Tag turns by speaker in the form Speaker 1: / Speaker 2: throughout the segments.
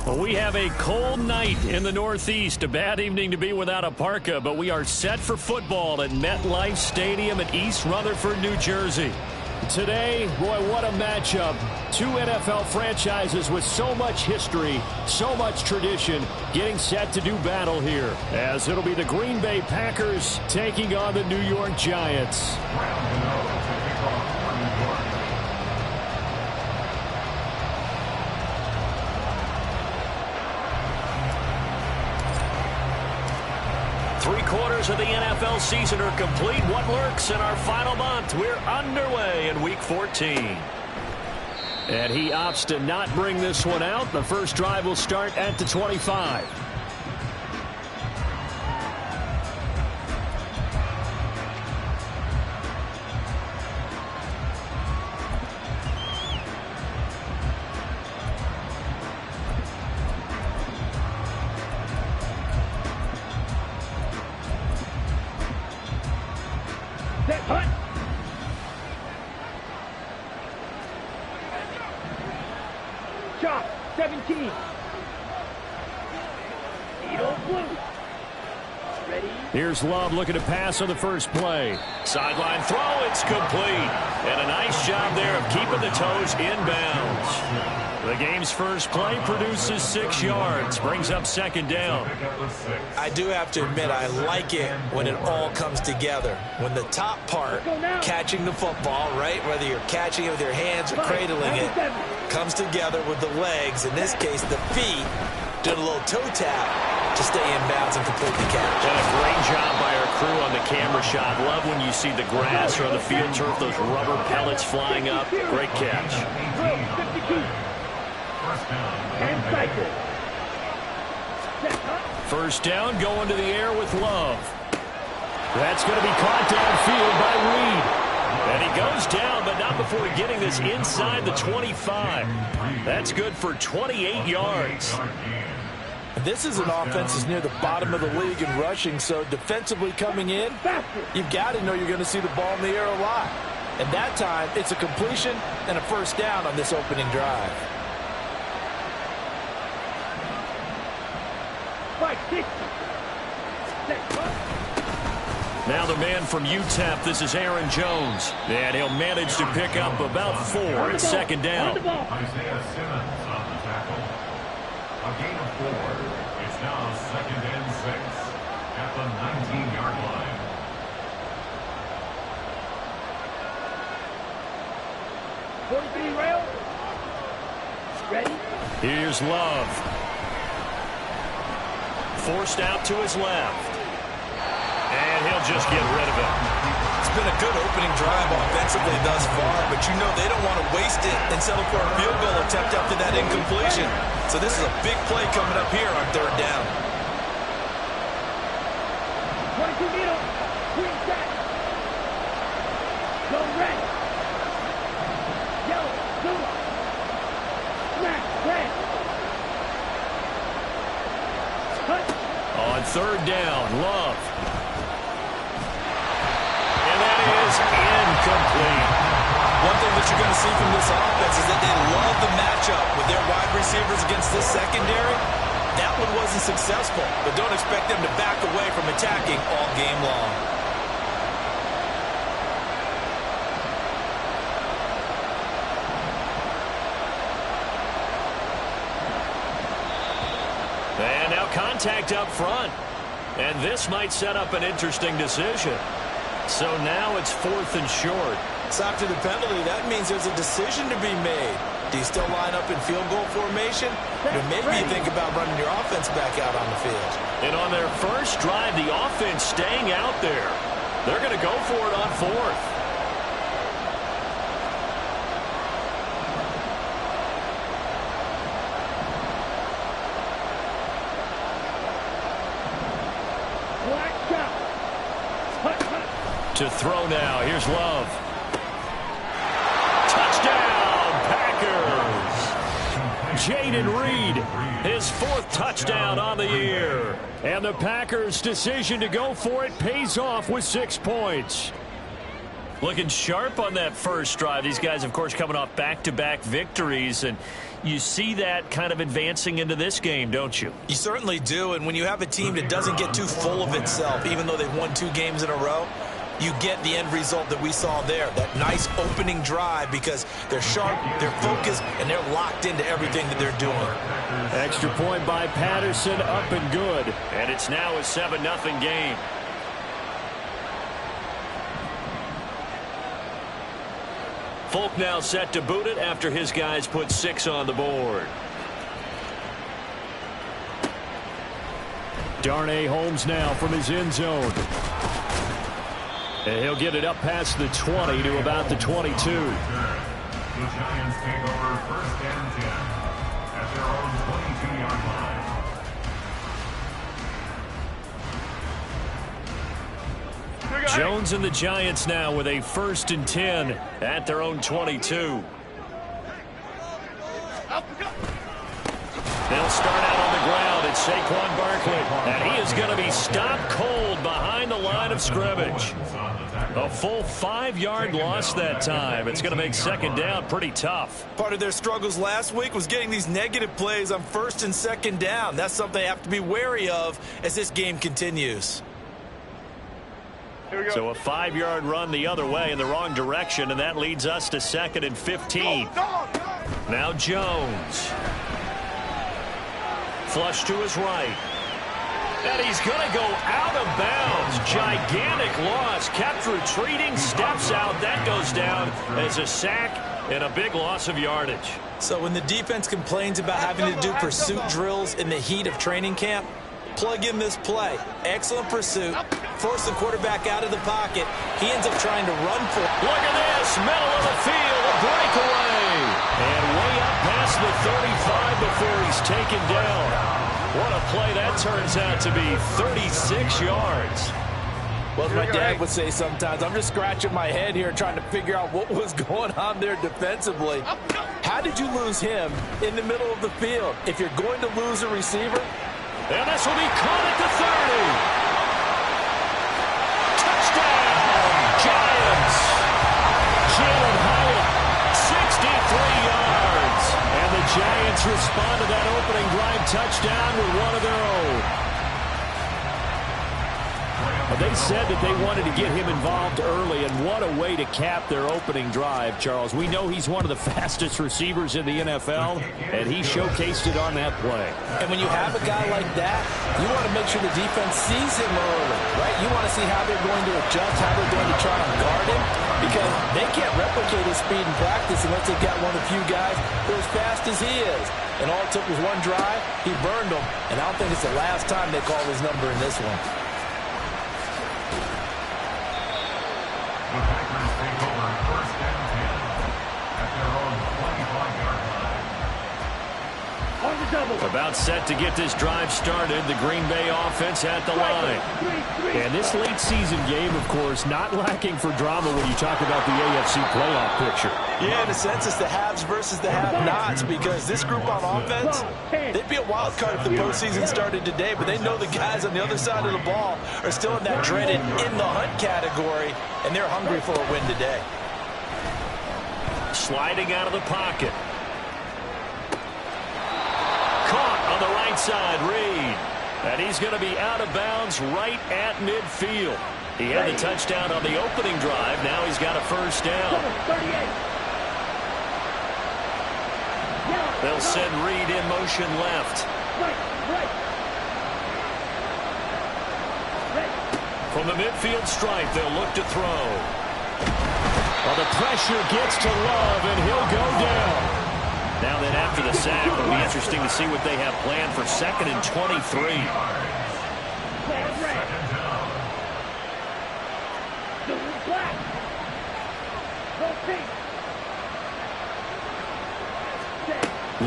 Speaker 1: Well, we have a cold night in the Northeast. A bad evening to be without a parka, but we are set for football at MetLife Stadium in East Rutherford, New Jersey. Today, boy, what a matchup. Two NFL franchises with so much history, so much tradition, getting set to do battle here, as it'll be the Green Bay Packers taking on the New York Giants. 3/4 of the NFL season are complete. What lurks in our final month? We're underway in Week 14. And he opts to not bring this one out. The first drive will start at the 25.
Speaker 2: Chop, 17. Needle blue. Ready?
Speaker 1: Here's Love looking to pass on the first play. Sideline throw, it's complete. And a nice job there of keeping the toes inbounds. The game's first play produces 6 yards, brings up second down.
Speaker 3: I do have to admit, I like it when it all comes together. When the top part, catching the football, right, whether you're catching it with your hands or cradling it, comes together with the legs, in this case the feet, doing a little toe tap to stay in bounds and complete the catch.
Speaker 1: And a great job by our crew on the camera shot. Love when you see the grass or on the field turf, those rubber pellets flying up. Great catch.
Speaker 2: 52. And cycle.
Speaker 1: First down, going to the air with Love. That's going to be caught downfield by Reed. And he goes down, but not before getting this inside the 25. That's good for 28 yards.
Speaker 3: This is an offense that's near the bottom of the league in rushing, so defensively coming in, you've got to know you're going to see the ball in the air a lot. And that time, it's a completion and a first down on this opening drive.
Speaker 1: Now the man from UTEP, this is Aaron Jones. And he'll manage to pick up about 4 at second down.
Speaker 4: Isaiah Simmons on the tackle. A gain of 4. It's now 2nd and 6 at the 19-yard line.
Speaker 2: Rail. Ready?
Speaker 1: Here's Love. Forced out to his left. And he'll just get rid of it.
Speaker 3: It's been a good opening drive offensively thus far, but you know they don't want to waste it and settle for a field goal attempt after that incompletion. So this is a big play coming up here on 3rd down.
Speaker 2: 22 middle. Green set. Go red. Yellow. Blue. Black. Red. Cut.
Speaker 1: On 3rd down, Love. And that is incomplete.
Speaker 3: One thing that you're going to see from this offense is that they love the matchup with their wide receivers against this secondary. That one wasn't successful, but don't expect them to back away from attacking all game long.
Speaker 1: And now contact up front. And this might set up an interesting decision. So now it's 4th and short.
Speaker 3: So after the penalty, that means there's a decision to be made. Do you still line up in field goal formation? Or maybe you think about running your offense back out on the field.
Speaker 1: And on their first drive, the offense staying out there. They're going to go for it on 4th. To throw now. Here's Love. Touchdown, Packers. Jaden Reed, his 4th touchdown on the year. And the Packers' decision to go for it pays off with 6 points. Looking sharp on that first drive. These guys, of course, coming off back-to-back victories, and you see that kind of advancing into this game, don't you?
Speaker 3: You certainly do, and when you have a team that doesn't get too full of itself, even though they've won 2 games in a row, you get the end result that we saw there, that nice opening drive, because they're sharp, they're focused, and they're locked into everything that they're doing.
Speaker 1: Extra point by Patterson, up and good. And it's now a 7-0 game. Folk now set to boot it after his guys put 6 on the board. Darnay Holmes now from his end zone. And he'll get it up past the 20 to about the 22.
Speaker 4: The Giants take over 1st and 10 at their own 22-yard line.
Speaker 1: Jones and the Giants now with a 1st and 10 at their own 22. They'll start out on the ground. It's Saquon Barkley. And he is going to be stopped cold behind the line of scrimmage. A full 5-yard loss that time. It's going to make 2nd down pretty tough.
Speaker 3: Part of their struggles last week was getting these negative plays on 1st and 2nd down. That's something they have to be wary of as this game continues.
Speaker 1: So a 5-yard run the other way in the wrong direction, and that leads us to 2nd and 15. Now Jones. Flush to his right. And he's going to go out of bounds. Gigantic loss. Kept retreating. Steps out. That goes down as a sack and a big loss of yardage.
Speaker 3: So when the defense complains about having to do pursuit drills in the heat of training camp, plug in this play. Excellent pursuit. Force the quarterback out of the pocket. He ends up trying to run for it.
Speaker 1: Look at this. Middle of the field. A breakaway. And way up past the 35 before he's taken down. What a play that turns out to be. 36 yards.
Speaker 3: Well, as my dad would say sometimes, I'm just scratching my head here trying to figure out what was going on there defensively. How did you lose him in the middle of the field? If you're going to lose a receiver.
Speaker 1: And this will be caught at the 30. Giants. Jalen Hyatt, 63 yards. And the Giants respond to that opening drive touchdown with one of their own. They said that they wanted to get him involved early, and what a way to cap their opening drive, Charles. We know he's one of the fastest receivers in the NFL, and he showcased it on that play.
Speaker 3: And when you have a guy like that, you want to make sure the defense sees him early, right? You want to see how they're going to adjust, how they're going to try and guard him, because they can't replicate his speed in practice unless they've got one of the few guys who are as fast as he is. And all it took was one drive. He burned them, and I don't think it's the last time they call his number in this one.
Speaker 4: The Packers take over 1st and 10 at their own 25-yard line.
Speaker 2: On the double.
Speaker 1: About set to get this drive started. The Green Bay offense at the line. And this late season game, of course, not lacking for drama when you talk about the AFC playoff picture.
Speaker 3: Yeah, in a sense, it's the haves versus the have-nots, because this group on offense, they'd be a wild card if the postseason started today, but they know the guys on the other side of the ball are still in that dreaded in-the-hunt category, and they're hungry for a win today.
Speaker 1: Sliding out of the pocket. Caught on the right side, Reed. And he's going to be out of bounds right at midfield. He had the touchdown on the opening drive. Now he's got a 1st down. They'll send Reed in motion left. From the midfield stripe, they'll look to throw. Well, the pressure gets to Love, and he'll go down. Now then, after the sack, it'll be interesting to see what they have planned for 2nd and 23.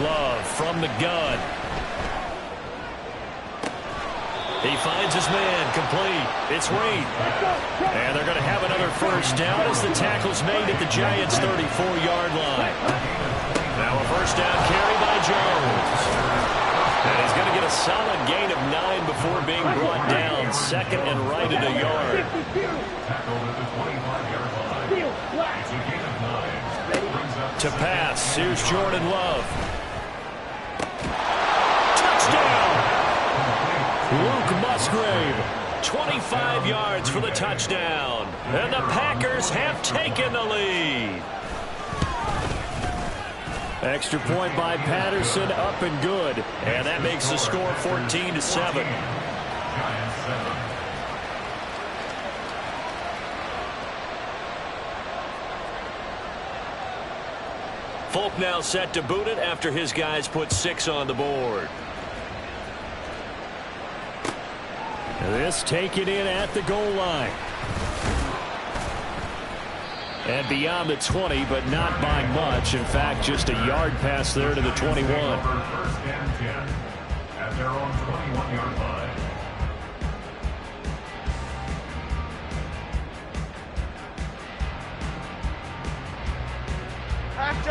Speaker 1: Love from the gun. He finds his man, complete. It's Reed. And they're going to have another 1st down as the tackle's made at the Giants' 34-yard line. Now a 1st down carry by Jones. And he's going to get a solid gain of 9 before being brought down on second and right at a yard.
Speaker 4: Tackled at the 25-yard line. It's a gain of 9. Brings up
Speaker 1: To pass, here's Jordan Love. Touchdown! Luke Musgrave, 25 yards for the touchdown. And the Packers have taken the lead. Extra point by Patterson, up and good. And that makes the score 14-7.
Speaker 4: Giants 7.
Speaker 1: Folk now set to boot it after his guys put 6 on the board. This taken in at the goal line. And beyond the 20, but not by much. In fact, just a yard pass there to the 21.
Speaker 4: First and 10 at their own 21-yard line.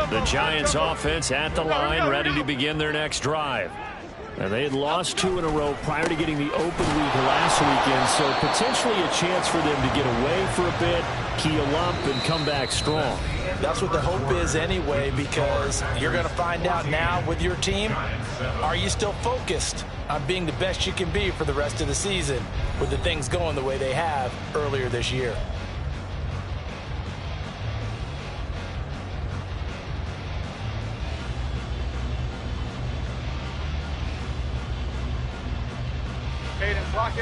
Speaker 1: The Giants offense at the line, ready to begin their next drive. And they had lost 2 in a row prior to getting the open week last weekend, so potentially a chance for them to get away for a bit, key a lump, and come back strong.
Speaker 3: That's what the hope is anyway, because you're going to find out now with your team, are you still focused on being the best you can be for the rest of the season with the things going the way they have earlier this year?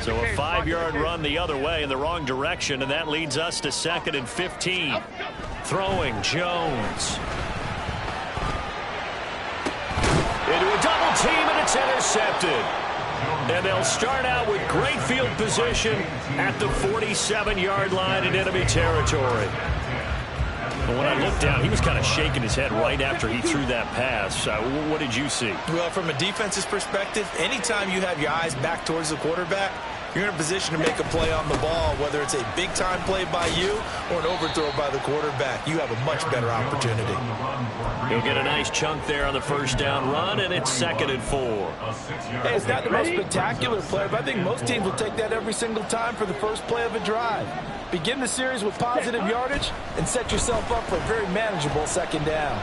Speaker 1: So a 5-yard run the other way in the wrong direction, and that leads us to 2nd and 15. Throwing Jones. Into a double team, and it's intercepted. And they'll start out with great field position at the 47-yard line in enemy territory. But when I looked down, he was kind of shaking his head right after he threw that pass. What did you see?
Speaker 3: Well, from a defense's perspective, anytime you have your eyes back towards the quarterback, you're in a position to make a play on the ball, whether it's a big-time play by you or an overthrow by the quarterback. You have a much better opportunity.
Speaker 1: He'll get a nice chunk there on the first down run, and it's 2nd and 4.
Speaker 3: Hey, it's not the most spectacular play, but I think most teams will take that every single time for the first play of a drive. Begin the series with positive yardage and set yourself up for a very manageable 2nd down.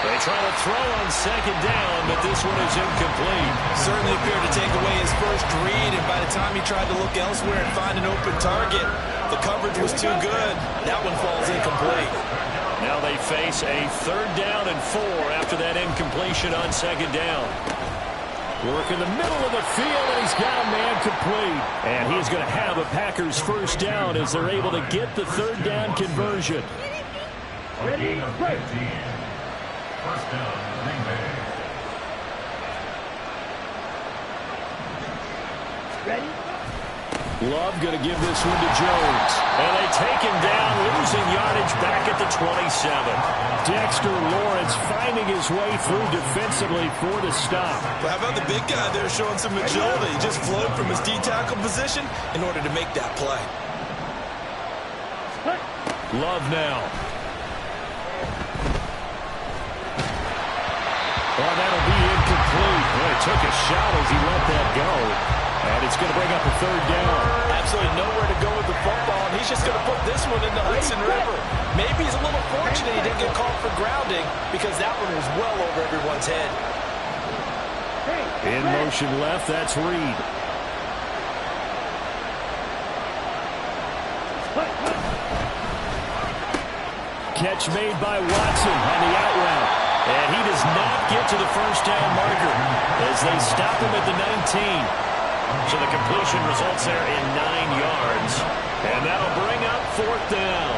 Speaker 1: They try to throw on 2nd down, but this one is incomplete.
Speaker 3: Certainly appeared to take away his first read, and by the time he tried to look elsewhere and find an open target, the coverage was too good. That one falls incomplete.
Speaker 1: Now they face a 3rd down and 4 after that incompletion on 2nd down. Work in the middle of the field, and he's got a man complete. And he's going to have a Packers first down as they're able to get the 3rd down conversion.
Speaker 4: Ready, break. First down, Green Bay.
Speaker 2: Ready?
Speaker 1: Love going to give this one to Jones. And they take him down, losing yardage back at the 27. Dexter Lawrence finding his way through defensively for the stop.
Speaker 3: Well, how about the big guy there showing some agility? He just flowed from his D-tackle position in order to make that play.
Speaker 1: Love now. Oh, that'll be incomplete. Boy, he took a shot as he let that go. And it's going to bring up a 3rd down.
Speaker 3: Absolutely nowhere to go with the football, and he's just going to put this one in the Hudson River. Maybe he's a little fortunate he didn't get called for grounding, because that one was well over everyone's head.
Speaker 1: In motion left, that's Reed. Catch made by Watson on the out route. And he does not get to the first down marker as they stop him at the 19. So the completion results there in 9 yards. And that'll bring up 4th down.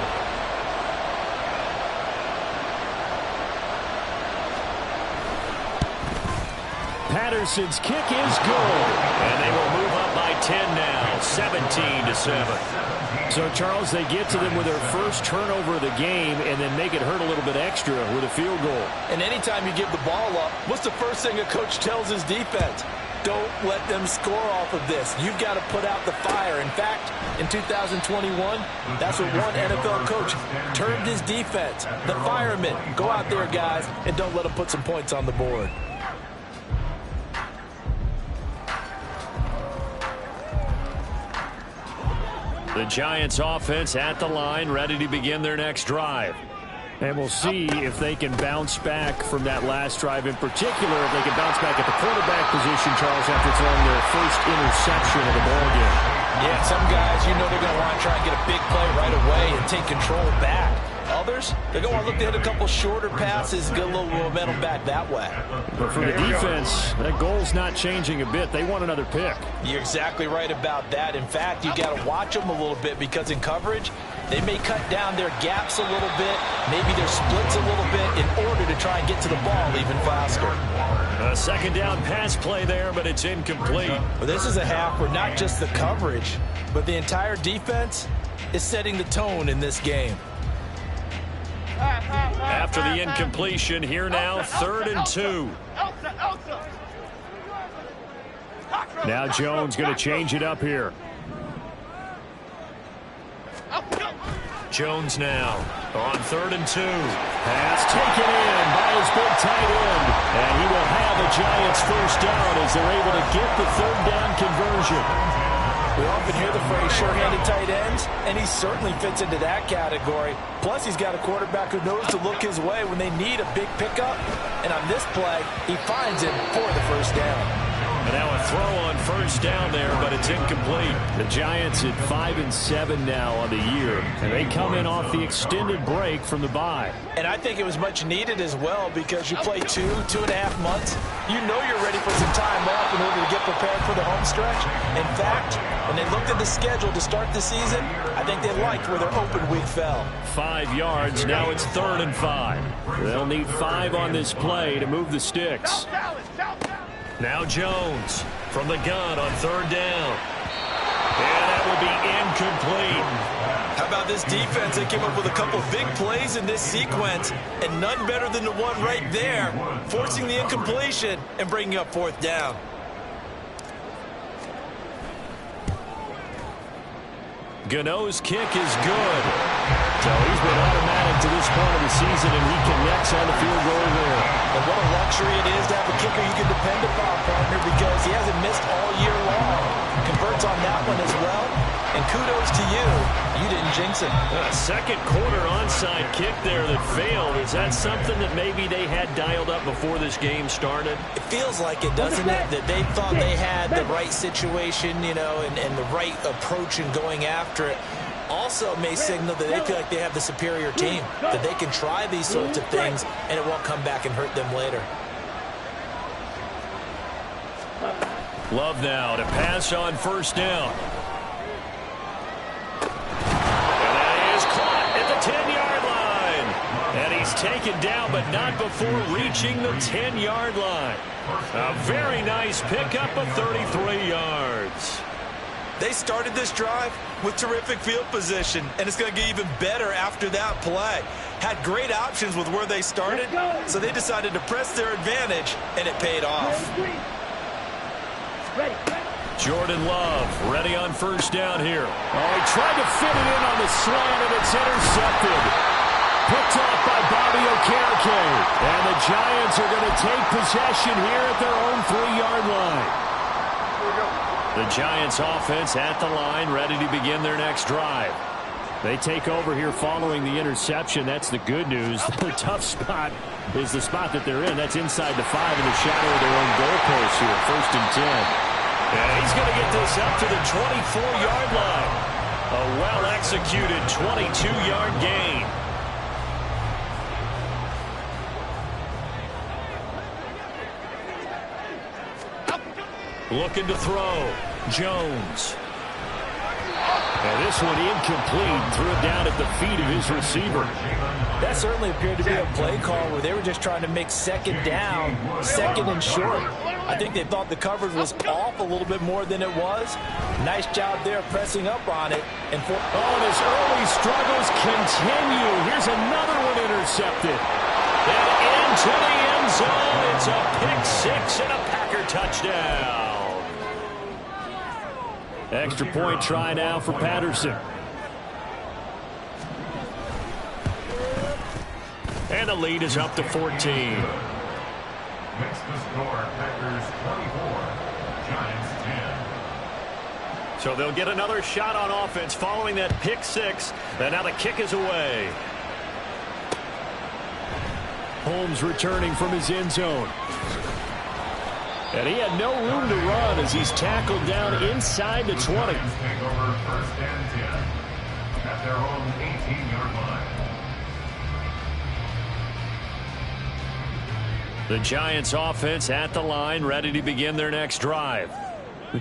Speaker 1: Patterson's kick is good. And they will move up by 10 now, 17-7. So, Charles, they get to them with their first turnover of the game and then make it hurt a little bit extra with a field goal.
Speaker 3: And anytime you give the ball up, what's the first thing a coach tells his defense? Don't let them score off of this. You've got to put out the fire. In fact, in 2021, that's what one NFL coach termed his defense. The firemen. Go out there, guys, and don't let them put some points on the board.
Speaker 1: The Giants offense at the line, ready to begin their next drive. And we'll see if they can bounce back from that last drive in particular, if they can bounce back at the quarterback position, Charles, after throwing their first interception of the ballgame.
Speaker 3: Yeah, some guys, you know they're going to want to try and get a big play right away and take control back. Others, they're going to look to hit a couple shorter passes, get a little momentum back that way.
Speaker 1: But for the defense, that goal's not changing a bit. They want another pick.
Speaker 3: You're exactly right about that. In fact, you got to watch them a little bit because in coverage, they may cut down their gaps a little bit, maybe their splits a little bit in order to try and get to the ball even faster.
Speaker 1: A second down pass play there, but it's incomplete.
Speaker 3: Well, this is a half where not just the coverage, but the entire defense is setting the tone in this game.
Speaker 1: After the incompletion, here now, 3rd and 2. Now Jones going to change it up here. Jones now on 3rd and 2. Pass taken in by his big tight end. And he will have a Giants first down as they're able to get the 3rd down conversion.
Speaker 3: We often hear the phrase sure-handed tight ends, and he certainly fits into that category. Plus, he's got a quarterback who knows to look his way when they need a big pickup. And on this play, he finds it for the first down.
Speaker 1: And now a throw on first down there, but it's incomplete. The Giants at 5-7 now on the year, and they come in off the extended break from the bye.
Speaker 3: And I think it was much needed as well because you play 2.5 months. You know you're ready for some time off in order to get prepared for the home stretch. In fact, when they looked at the schedule to start the season, I think they liked where their open week fell.
Speaker 1: 5 yards. Now it's 3rd and 5. They'll need 5 on this play to move the sticks. Now Jones from the gun on 3rd down. And that will be incomplete.
Speaker 3: How about this defense? They came up with a couple big plays in this sequence, and none better than the one right there, forcing the incompletion and bringing up 4th down.
Speaker 1: Gano's kick is good. So he's been automatic to this point of the season, and he connects on the field goal there.
Speaker 3: And what a luxury it is to have a kicker you can depend upon, partner, because he hasn't missed all year long. Converts on that one as well. And kudos to you. You didn't jinx it.
Speaker 1: A second quarter onside kick there that failed. Is that something that maybe they had dialed up before this game started?
Speaker 3: It feels like it, doesn't it? That they thought they had the right situation, you know, and the right approach in going after it. Also may signal that they feel like they have the superior team, that they can try these sorts of things, and it won't come back and hurt them later.
Speaker 1: Love now to pass on first down. At the 10-yard line. And he's taken down, but not before reaching the 10-yard line. A very nice pickup of 33 yards.
Speaker 3: They started this drive with terrific field position, and it's going to get even better after that play. Had great options with where they started, so they decided to press their advantage, and it paid off.
Speaker 1: Jordan Love ready on first down here. Oh, he tried to fit it in on the slant, and it's intercepted. Picked off by Bobby Okereke. And the Giants are going to take possession here at their own 3-yard line. The Giants offense at the line, ready to begin their next drive. They take over here following the interception. That's the good news. The tough spot is the spot that they're in. That's inside the 5 in the shadow of their own goalpost here. 1st and 10. And he's going to get this up to the 24-yard line. A well-executed 22-yard gain. Looking to throw. Jones. And this one incomplete. Threw it down at the feet of his receiver.
Speaker 3: That certainly appeared to be a play call where they were just trying to make second down, 2nd and short. I think they thought the coverage was off a little bit more than it was. Nice job there pressing up on it. And
Speaker 1: his early struggles continue. Here's another one intercepted. And into the end zone. It's a pick-6 and a Packer touchdown. Extra point try now for Patterson. And the lead is up to 14.
Speaker 4: Makes the score Packers 24, Giants 10.
Speaker 1: So they'll get another shot on offense following that pick six. And now the kick is away. Holmes returning from his end zone. And he had no room to run as he's tackled down inside the 20.
Speaker 4: Take over 1st and 10 at their own 18-yard line.
Speaker 1: The Giants offense at the line, ready to begin their next drive.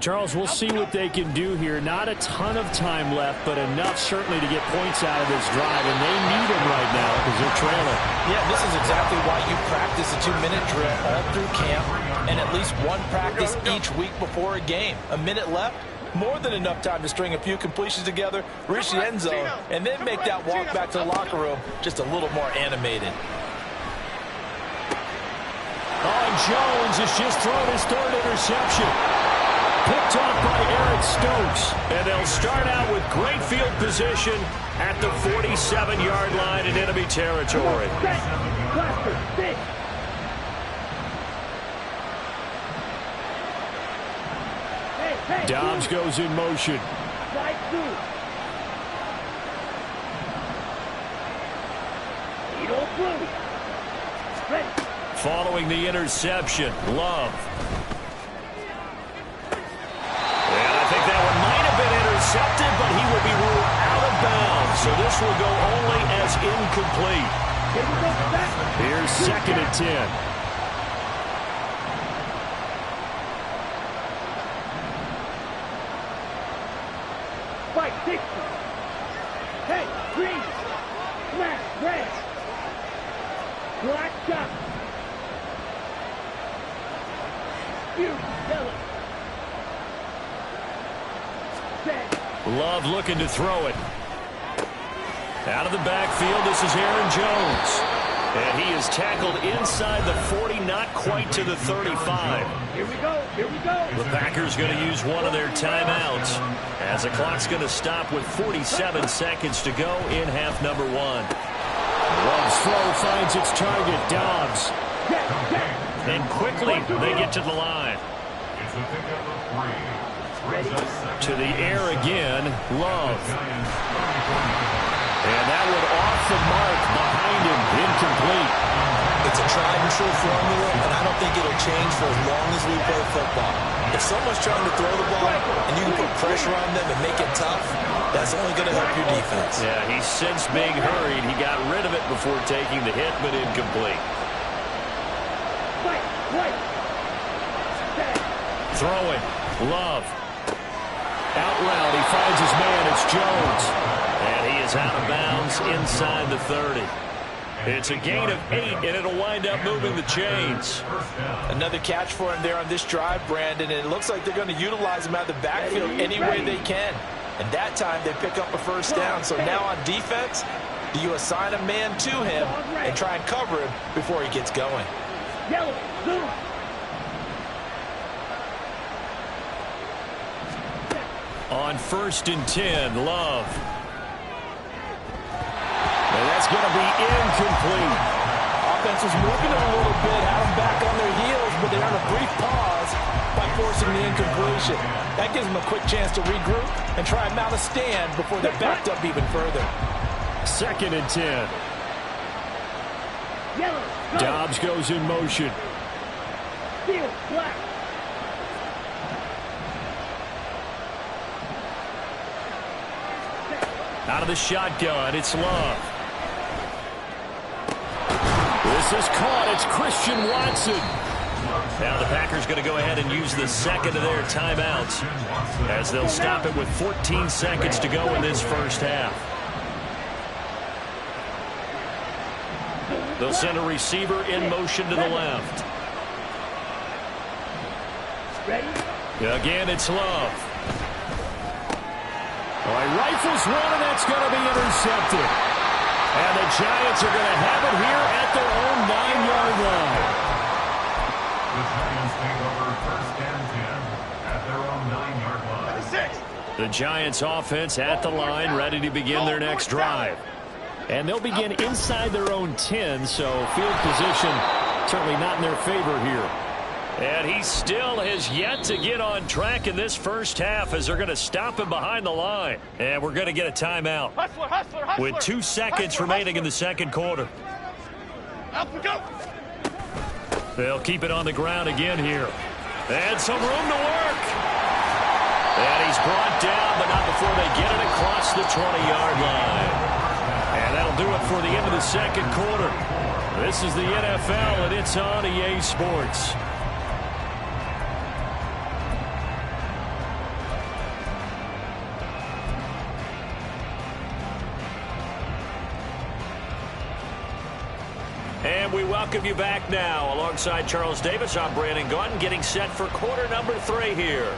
Speaker 5: Charles, we'll see what they can do here. Not a ton of time left, but enough certainly to get points out of this drive, and they need them right now because they're trailing.
Speaker 3: Yeah, this is exactly why you practice a 2-minute drill all through camp and at least one practice each week before a game. A minute left, more than enough time to string a few completions together, reach the end zone, and then make that walk back to the locker room just a little more animated.
Speaker 1: Oh, Jones has just thrown his third interception. Picked off by Eric Stokes. And they'll start out with great field position at the 47-yard line in enemy territory.
Speaker 5: Dobbs goes in motion.
Speaker 1: Following the interception, Love. Intercepted, but he will be ruled out of bounds, so this will go only as incomplete.
Speaker 5: Here's 2nd and 10.
Speaker 2: Fight 60. Hey, green. Smash, red. Black shot. Yellow.
Speaker 1: Love looking to throw it. Out of the backfield, this is Aaron Jones. And he is tackled inside the 40, not quite to the 35.
Speaker 2: Here we go, here we go.
Speaker 1: The Packers going to use one of their timeouts as the clock's going to stop with 47 seconds to go in half number 1.
Speaker 5: Love's throw finds its target, Dobbs.
Speaker 1: And quickly, they get to the line.
Speaker 4: It's a pickup of 3.
Speaker 1: To the air again, Love. And that one off the mark behind him, incomplete.
Speaker 3: It's a tried and true formula, and I don't think it'll change for as long as we play football. If someone's trying to throw the ball and you can put pressure on them and make it tough, that's only going to help your defense.
Speaker 1: Yeah, he's since being hurried. He got rid of it before taking the hit, but incomplete. Throwing, Love. Out route, he finds his man, it's Jones. And he is out of bounds inside the 30. It's a gain of 8, and it'll wind up moving the chains.
Speaker 3: Another catch for him there on this drive, Brandon, and it looks like they're going to utilize him out of the backfield any way they can. And that time they pick up a first down. So now on defense, do you assign a man to him and try and cover him before he gets going?
Speaker 2: Yellow, blue.
Speaker 1: On 1st and 10, Love. And that's going to be incomplete.
Speaker 3: Offense was moving a little bit, had them back on their heels, but they earned a brief pause by forcing the incompletion. That gives them a quick chance to regroup and try and mount a stand before they're backed up even further.
Speaker 5: 2nd and 10.
Speaker 2: Yellow, go.
Speaker 5: Dobbs goes in motion.
Speaker 2: Field, black.
Speaker 1: Out of the shotgun, it's Love. This is caught. It's Christian Watson. Now the Packers going to go ahead and use the second of their timeouts as they'll stop it with 14 seconds to go in this first half. They'll send a receiver in motion to the left.
Speaker 2: Ready?
Speaker 1: Again, it's Love. All right, rifles one, and that's going to be intercepted. And the Giants are going to have it here at their own 9-yard line.
Speaker 4: The Giants take over 1st and 10 at their own 9-yard line.
Speaker 1: The Giants offense at the line, ready to begin their next drive.
Speaker 5: And they'll begin inside their own 10, so field position certainly not in their favor here.
Speaker 1: And he still has yet to get on track in this first half as they're going to stop him behind the line. And we're going to get a timeout. With 2 seconds remaining in the second quarter. They'll keep it on the ground again here. And some room to work. And he's brought down, but not before they get it across the 20-yard line. And that'll do it for the end of the second quarter. This is the NFL, and it's on EA Sports. And we welcome you back now. Alongside Charles Davis, I'm Brandon Gaudin, getting set for quarter number 3 here.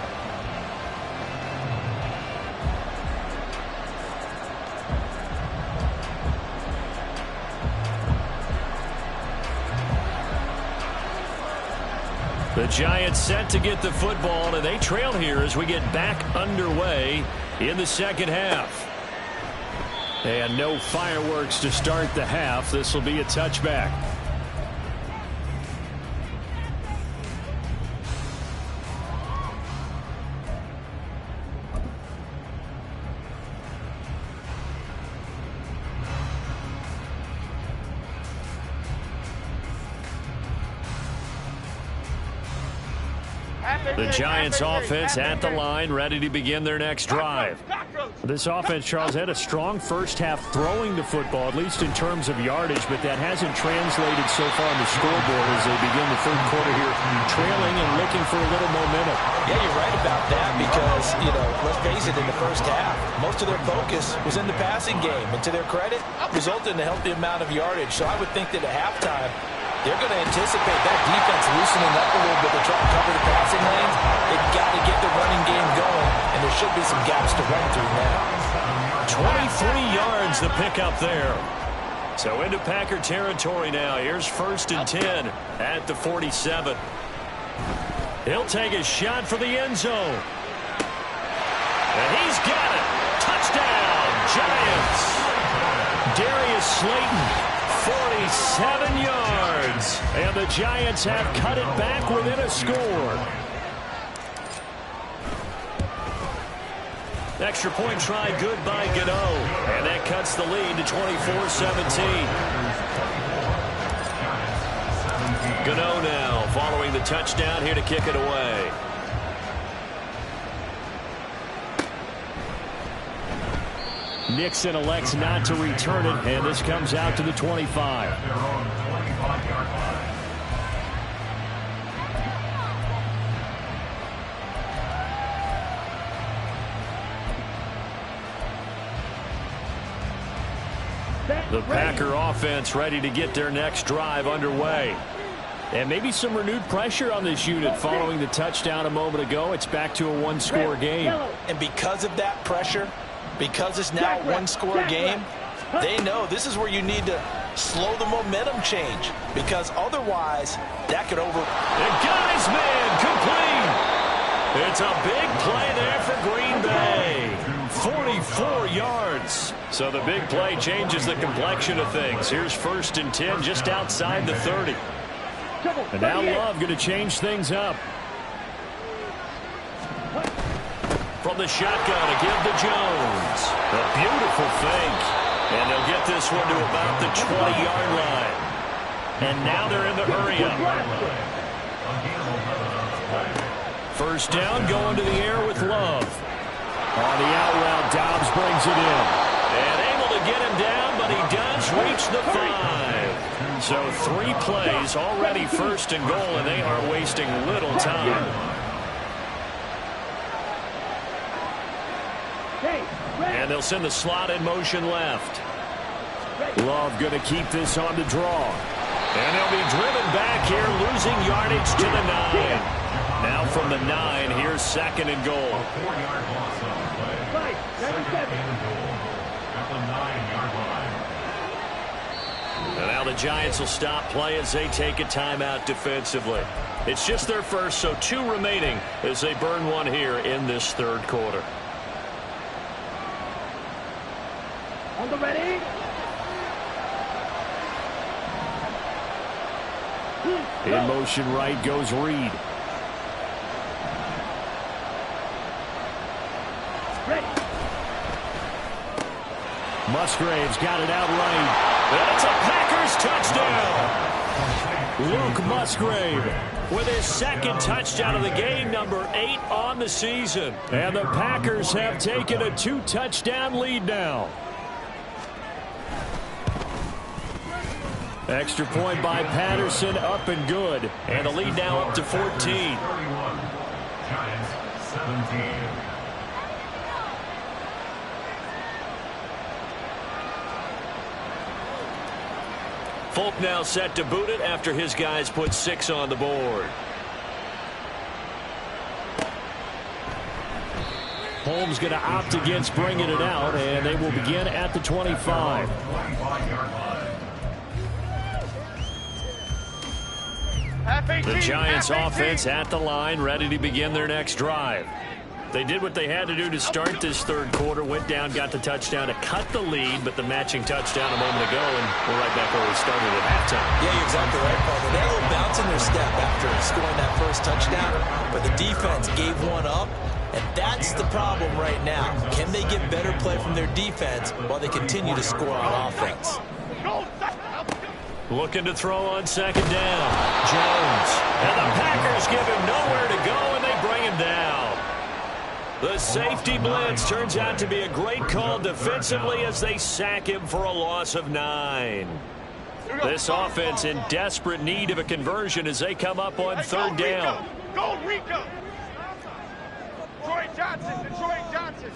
Speaker 1: The Giants set to get the football, and they trail here as we get back underway in the second half. And no fireworks to start the half. This will be a touchback. The Giants offense at the line, ready to begin their next drive. This offense, Charles, had a strong first half throwing the football, at least in terms of yardage, but that hasn't translated so far on the scoreboard as they begin the third quarter here, trailing and looking for a little momentum.
Speaker 3: Yeah, you're right about that because, let's face it, in the first half, most of their focus was in the passing game, and to their credit, resulted in a healthy amount of yardage. So I would think that at halftime, they're going to anticipate that defense loosening up a little bit to try to cover the passing lanes. They've got to get the running game going, and there should be some gaps to run through now.
Speaker 1: 23 yards the pickup there. So into Packer territory now. Here's 1st and 10 at the 47. He'll take a shot for the end zone. And he's got it. Touchdown, Giants. Darius Slayton. 47 yards. And the Giants have cut it back within a score. Extra point try good by Gano. And that cuts the lead to 24-17. Gano now following the touchdown here to kick it away. Nixon elects not to return it, and this comes out to the 25. The Packer offense ready to get their next drive underway. And maybe some renewed pressure on this unit following the touchdown a moment ago. It's back to a one-score game.
Speaker 3: And because of that pressure, because it's now a one-score game, they know this is where you need to slow the momentum change, because otherwise that could over...
Speaker 1: And guys, man, complete! It's a big play there for Green Bay. 44 yards. So the big play changes the complexion of things. Here's 1st and 10 just outside the 30. And now Love going to change things up. From the shotgun to give to Jones. A beautiful fake. And they'll get this one to about the 20-yard line. And now they're in the hurry-up. 1st down, going to the air with Love. On the out route, Dobbs brings it in. And able to get him down, but he does reach the 5. So 3 plays, already 1st and goal, and they are wasting little time. And they'll send the slot in motion left. Love going to keep this on the draw. And they'll be driven back here, losing yardage to the 9. Now from the 9, here's 2nd and goal.
Speaker 4: A 4-yard loss on the play. 2nd and goal at the 9-yard line.
Speaker 1: And now the Giants will stop play as they take a timeout defensively. It's just their first, so 2 remaining as they burn one here in this third quarter.
Speaker 2: On the ready.
Speaker 1: In motion right goes Reed.
Speaker 5: Musgrave's got it out right.
Speaker 1: That's a Packers touchdown. Luke Musgrave with his second touchdown of the game, number 8 on the season. And the Packers have taken a 2-touchdown lead now. Extra point by Patterson, up and good. And the lead now up to 14.
Speaker 4: 31. Giants 17.
Speaker 1: Folk now set to boot it after his guys put 6 on the board.
Speaker 5: Holmes going to opt against bringing it out, and they will begin at the 25.
Speaker 4: 25-yard line.
Speaker 1: The Giants offense at the line, ready to begin their next drive. They did what they had to do to start this third quarter, went down, got the touchdown to cut the lead, but the matching touchdown a moment ago, and we're right back where we started at halftime.
Speaker 3: Yeah, you're exactly right, Paul. They had a little bounce in their step after scoring that first touchdown, but the defense gave one up, and that's the problem right now. Can they get better play from their defense while they continue to score on offense?
Speaker 1: Looking to throw on second down. Jones. And the Packers give him nowhere to go, and they bring him down. The safety blitz turns out to be a great call defensively as they sack him for a loss of 9. This offense in desperate need of a conversion as they come up on third down.
Speaker 2: Go, Rico! Detroit Johnson.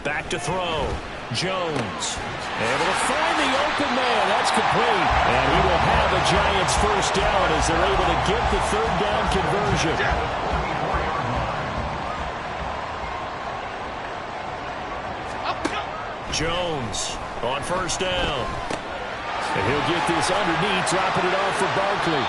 Speaker 1: Back to throw. Jones. Able to find the open man. That's complete. And he will have a Giants first down as they're able to get the third down conversion. Jones on first down.
Speaker 5: And he'll get this underneath, dropping it off for Barkley.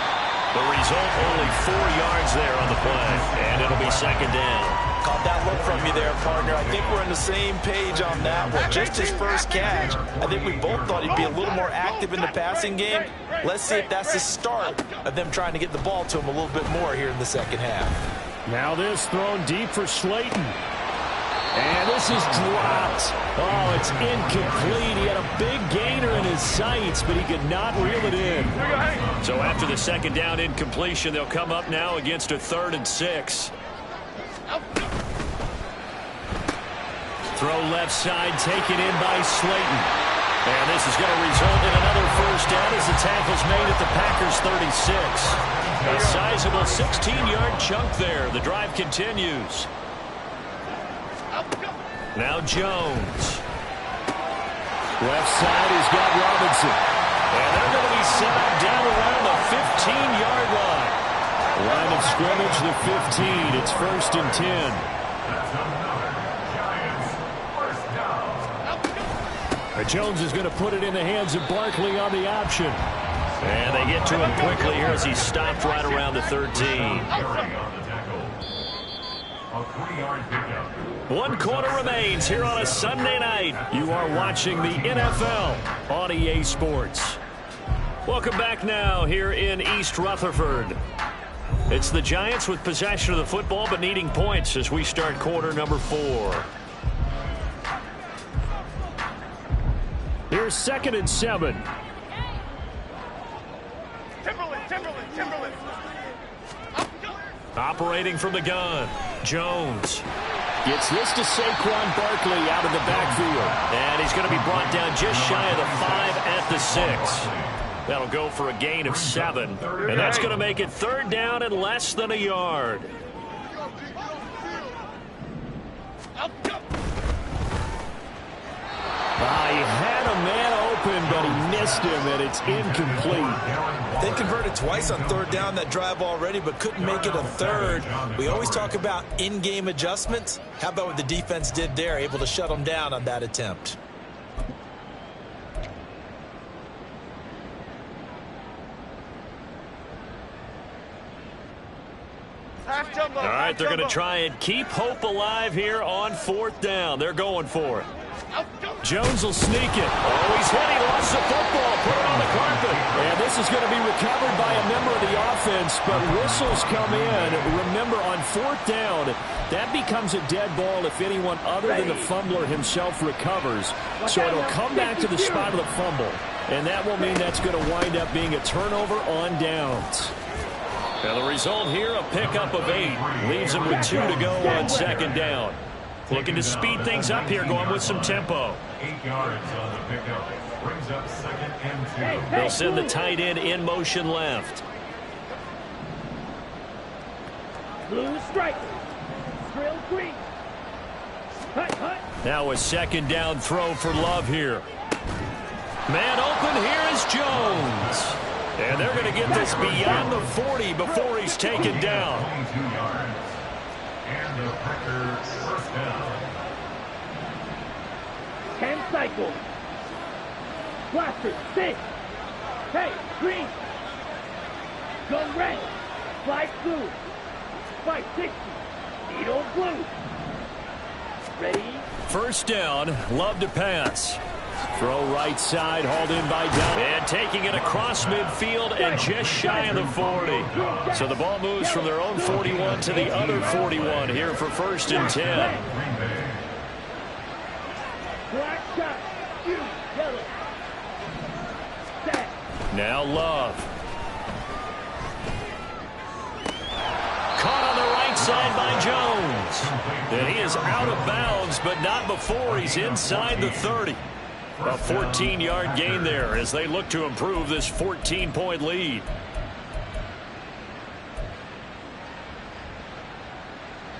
Speaker 1: The result, only 4 yards there on the play. And it'll be second down.
Speaker 3: Caught that look from you there, partner. I think we're on the same page on that one. Just his first catch. I think we both thought he'd be a little more active in the passing game. Let's see if that's the start of them trying to get the ball to him a little bit more here in the second half.
Speaker 5: Now this thrown deep for Slayton. And this is dropped. Oh, it's incomplete. He had a big gainer in his sights, but he could not reel it in.
Speaker 1: So after the second down incompletion, they'll come up now against a 3rd and 6. Throw left side, taken in by Slayton. And this is going to result in another first down as the tackle's made at the Packers' 36. A sizable 16-yard chunk there. The drive continues. Now Jones.
Speaker 5: Left side, he's got Robinson.
Speaker 1: And they're going to be set up down around the 15-yard line.
Speaker 5: Line of scrimmage, the 15. It's 1st and 10.
Speaker 4: That's another Giants first down.
Speaker 5: Jones is going to put it in the hands of Barkley on the option.
Speaker 1: And they get to him quickly here as he stopped right around the 13.
Speaker 4: On the tackle. A 3-yard pickup.
Speaker 1: 1 quarter remains here on a Sunday night. You are watching the NFL on EA Sports. Welcome back now here in East Rutherford. It's the Giants with possession of the football but needing points as we start quarter number 4.
Speaker 5: Here's 2nd and 7.
Speaker 2: Timberland.
Speaker 1: Operating from the gun. Jones.
Speaker 5: Gets this to Saquon Barkley out of the backfield.
Speaker 1: And he's going to be brought down just shy of the 5 at the 6. That'll go for a gain of 7. And that's going to make it 3rd down and less than a yard.
Speaker 5: He had a man open, but he missed him, and it's incomplete.
Speaker 3: They converted twice on 3rd down that drive already, but couldn't make it a 3rd. We always talk about in-game adjustments. How about what the defense did there, able to shut them down on that attempt?
Speaker 1: All right, they're going to try and keep hope alive here on 4th down. They're going for it.
Speaker 5: Jones will sneak it.
Speaker 1: Oh, he's hit. He lost the football. Put it on the carpet.
Speaker 5: And this Pass is going to be recovered by a member of the offense, but whistles come in. Remember, on 4th down, that becomes a dead ball if anyone other than the fumbler himself recovers. So it'll come back to the spot of the fumble, and that will mean that's going to wind up being a turnover on downs.
Speaker 1: Now the result here, a pickup of 8. Leaves them with 2 to go on 2nd down. Looking to speed things up here, going with some tempo.
Speaker 4: 8 yards on the pickup. Brings up 2nd and 2.
Speaker 1: They'll send the tight end in motion left.
Speaker 6: Blue strike. Drill green.
Speaker 1: Now a 2nd down throw for Love here. Man open, here is Jones. And they're going to get this beyond the 40 before he's taken down.
Speaker 4: 22 yards. And the Packers first down.
Speaker 6: 10 cycles. Blaster, 6. Hey, green. Gun red. 5 blue. 560. Needle blue. Ready?
Speaker 1: First down, Love to pass. Throw right side, hauled in by Down. And taking it across midfield and just shy of the 40. So the ball moves from their own 41 to the other 41 here for 1st and 10.
Speaker 6: Black shot. Yellow. Set.
Speaker 1: Now Love. Caught on the right side by Jones. And he is out of bounds, but not before he's inside the 30. A 14-yard gain there as they look to improve this 14-point lead.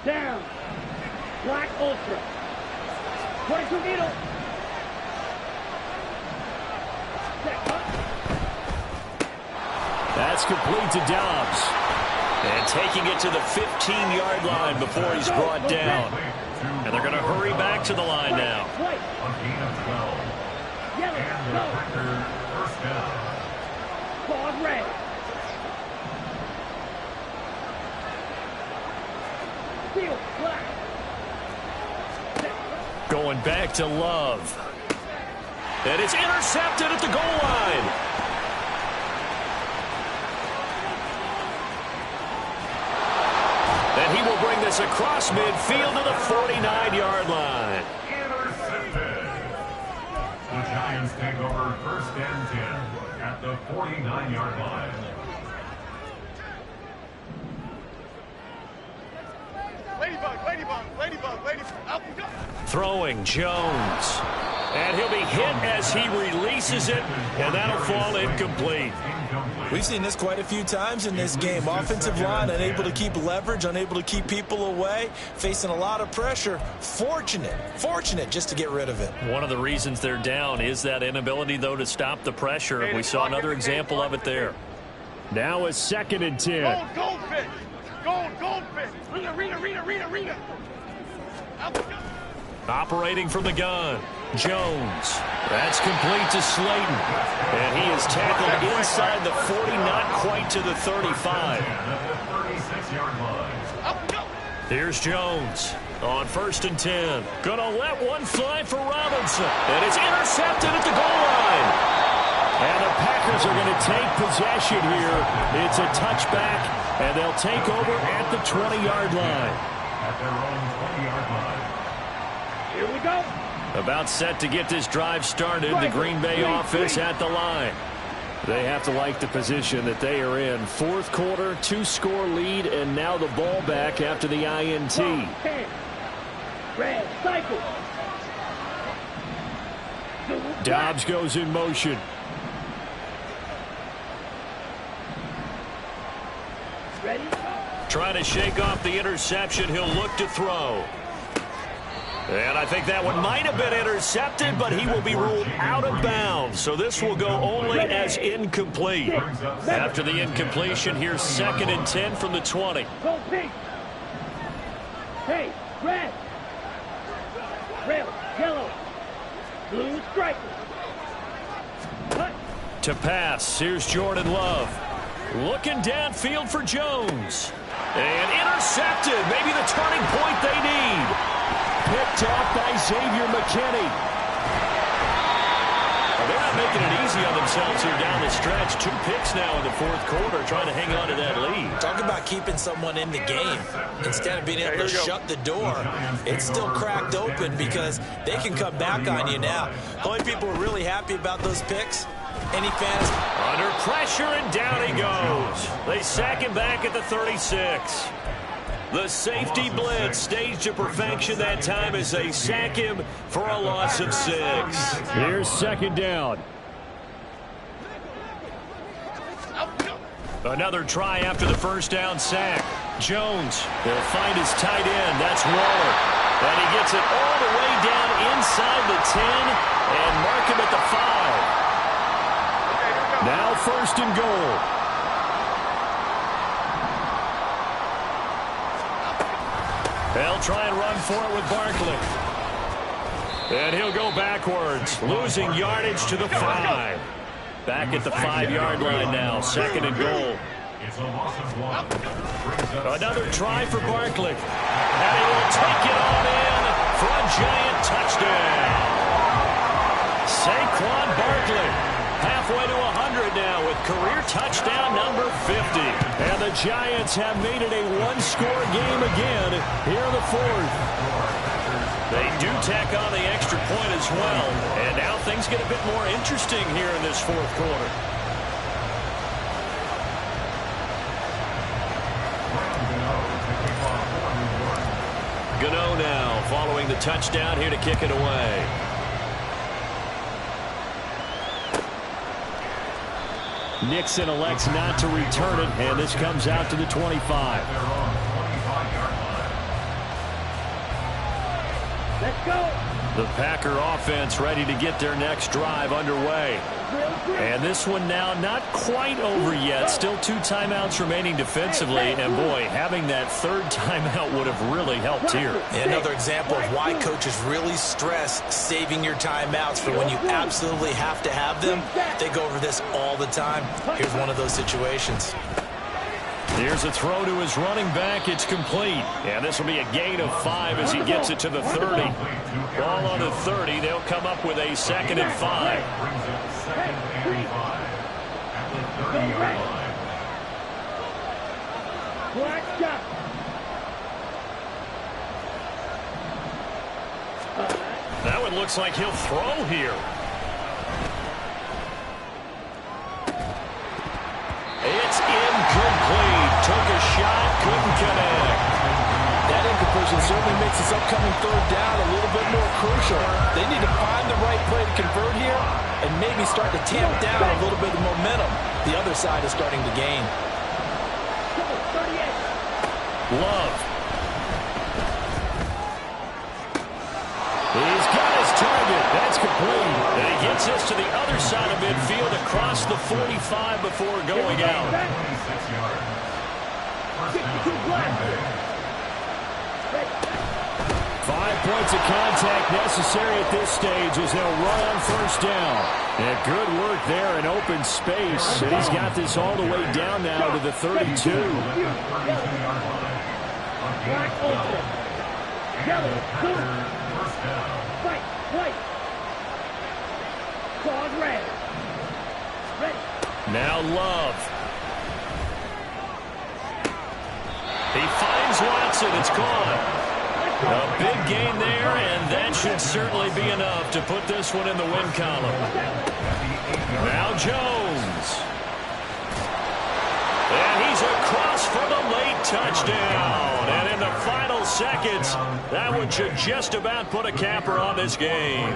Speaker 6: Down. Black ultra. 22 needle. Set up.
Speaker 1: That's complete to Dobbs. And taking it to the 15-yard line before he's brought down. And they're going to hurry back to the line now.
Speaker 4: A gain of 12.
Speaker 6: Yellow.
Speaker 4: And the
Speaker 6: Go.
Speaker 4: Packers first down.
Speaker 6: Fog red. Steel black.
Speaker 1: Going back to Love. And it's intercepted at the goal line. And he will bring this across midfield to the 49-yard line.
Speaker 4: Intercepted. The Giants take over 1st and 10 at the 49-yard line.
Speaker 2: Ladybug, ladybug, ladybug, ladybug. Out we go.
Speaker 1: Throwing Jones. And he'll be hit as he releases it, and that'll fall incomplete.
Speaker 3: We've seen this quite a few times in this game. Offensive line unable to keep leverage, unable to keep people away, facing a lot of pressure. Fortunate just to get rid of it.
Speaker 1: One of the reasons they're down is that inability, though, to stop the pressure. We saw another example of it there.
Speaker 5: Now a 2nd and 10.
Speaker 2: Goldfish. Goldfish. Rita. Out we go.
Speaker 1: Operating from the gun. Jones. That's complete to Slayton. And he is tackled inside the 40, not quite to the 35. Here's Jones on 1st and 10. Gonna let one fly for Robinson. And it's intercepted at the goal line. And the Packers are going to take possession here. It's a touchback, and they'll take over at the 20-yard line.
Speaker 4: At their own 20-yard line.
Speaker 6: Here we go.
Speaker 1: About set to get this drive started. The Green Bay offense at the line.
Speaker 5: They have to like the position that they are in. 4th quarter, 2-score lead, and now the ball back after the INT.
Speaker 6: 10. Red cycle.
Speaker 5: Dobbs goes in motion.
Speaker 6: Ready?
Speaker 1: Trying to shake off the interception. He'll look to throw. And I think that one might have been intercepted, but he will be ruled out of bounds. So this will go only as incomplete. After the incompletion, here's 2nd and 10 from the 20.
Speaker 6: Go pink. Hey, red. Red, yellow. Blue striker. Cut.
Speaker 1: To pass, here's Jordan Love. Looking downfield for Jones. And intercepted. Maybe the turning point they need. Picked off by Xavier McKinney. They're not making making it easy on themselves here down the stretch. 2 picks now in the fourth quarter, trying to hang on to that lead.
Speaker 3: Talk about keeping someone in the game. Instead of being able to shut the door, it's still cracked open because they can come back on you now. The only people who are really happy about those picks, any fans?
Speaker 1: Under pressure, and down he goes. They sack him back at the 36. The safety blitz staged to perfection that time as they sack him for a loss of 6.
Speaker 5: Here's second down.
Speaker 1: Another try after the first down sack. Jones will find his tight end. That's Waller. And he gets it all the way down inside the 10 and mark him at the 5.
Speaker 5: Now first and goal.
Speaker 1: They'll try and run for it with Barkley. And he'll go backwards, losing yardage to the 5. Back at the 5-yard line now, second and goal. Another try for Barkley. And he will take it on in for a giant touchdown. Saquon Barkley, halfway to 100 now with career touchdown number 50.
Speaker 5: And the Giants have made it a one-score game again here in the fourth.
Speaker 1: They do tack on the extra point as well. And now things get a bit more interesting here in this fourth quarter. Gano now following the touchdown here to kick it away.
Speaker 5: Nixon elects not to return it, and this comes out to the 25.
Speaker 6: Let's go.
Speaker 1: The Packer offense ready to get their next drive underway. And this one now not quite over yet. Still 2 timeouts remaining defensively. And, boy, having that third timeout would have really helped here.
Speaker 3: Another example of why coaches really stress saving your timeouts for when you absolutely have to have them. They go over this all the time. Here's one of those situations.
Speaker 1: Here's a throw to his running back. It's complete. And this will be a gain of 5 as he gets it to the 30. Ball on the 30. They'll come up with a second and 5. That one looks like he'll throw here. It's incomplete. Took a shot, couldn't connect.
Speaker 7: That incompletion certainly makes this upcoming third down a little bit more crucial. They need to find the right play to convert here and maybe start to tamp down a little bit of momentum. The other side is starting to gain.
Speaker 1: Love. He's got his target. That's complete. And he gets this to the other side of midfield across the 45 before going out.
Speaker 5: 5 points of contact necessary at this stage as they'll run on first down. And good work there in open space. And he's got this all the way down now to the 32.
Speaker 1: Now Love. He finds Watson. It's gone. A big gain there, and that should certainly be enough to put this one in the win column. Now Jones. And he's across for the late touchdown. And in the final seconds, that one should just about put a capper on this game.